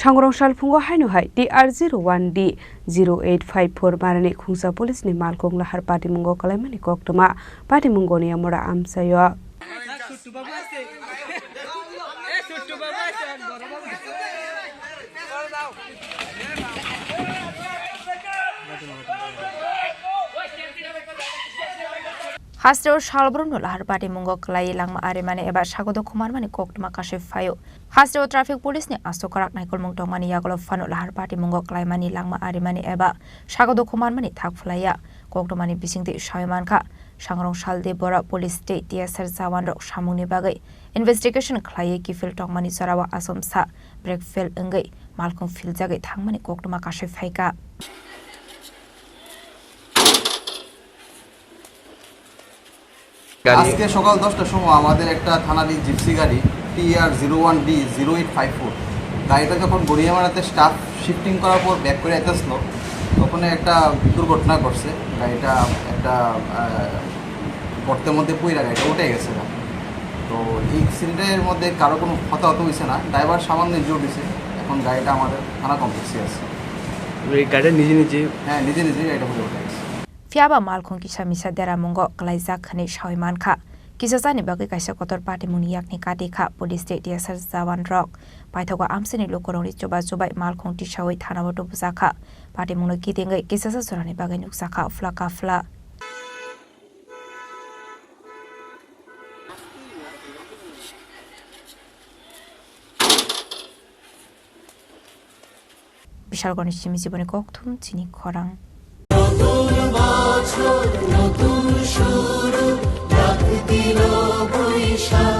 Sangrong Salphungo hainu hai TR01D-0854 Marini Khungsa Policeni Malkhung Lahar Patimungo Kwlaimani Koktwma Patimungo ni amora amsayo Hasro Shalbruno Lahar Patimungo Kwlaimani Marini eba Shagodo Khumani Koktwma Kashif Fayo Hasro Traffic Police ni Asokarak Naikol Mungtongmani Yagolo Fano Lahar Patimungo Kwlaimani Marini eba Shagodo Khumani Thakflaya Koktwmani Bisingti Shaimanka Sangrong Shalde Bora Police State TR01D Shamuni Bagai Investigation Klaye Kifil Tongmani Sarawa Asomsa Breakfield Engai Malkhung Filjagai Thangmani Koktwma Kashif Faika আজকে সকাল 10টার সময় আমাদের একটা থানারি gypsy গাড়ি TR01D-0854 গাড়িটা যখন গড়িয়ামারাতে staff shifting করার পর ব্যাক করে আসছিল তখন একটা দুর্ঘটনা ঘটছে গাড়িটা একটা গর্তের মধ্যে পুইরা গাড়িটা উঠে গেছে না তো এই অ্যাক্সিডেন্টের মধ্যে কারো কোনো হতাহত হয়েছে না ড্রাইভার সামান্য ইনজুর্ড হয়েছে এখন গাড়িটা আমাদের থানা কমপ্লেক্সে আছে এই গাড়িটা নিজে গাড়িটা পুরো উঠে গেছে Fiaba Malkhung Kisha Misa Deramungo Klaizak Khani Shaimanka Kisasani Bagi Kaisa Kotor Patimuni Yakni Kadika Police State TR01D Paithoga Amsini Lokoroni Choba Chobai Malkhung Tishawi Thanawato Busaka Patimungo Kitingai Kisasa Surani Bagai Nuksaka Flaka Fla Bishalgoni Chimiziboni Koktwma Chini Khorang নতুন শুরু রাত দিল বৈশাখ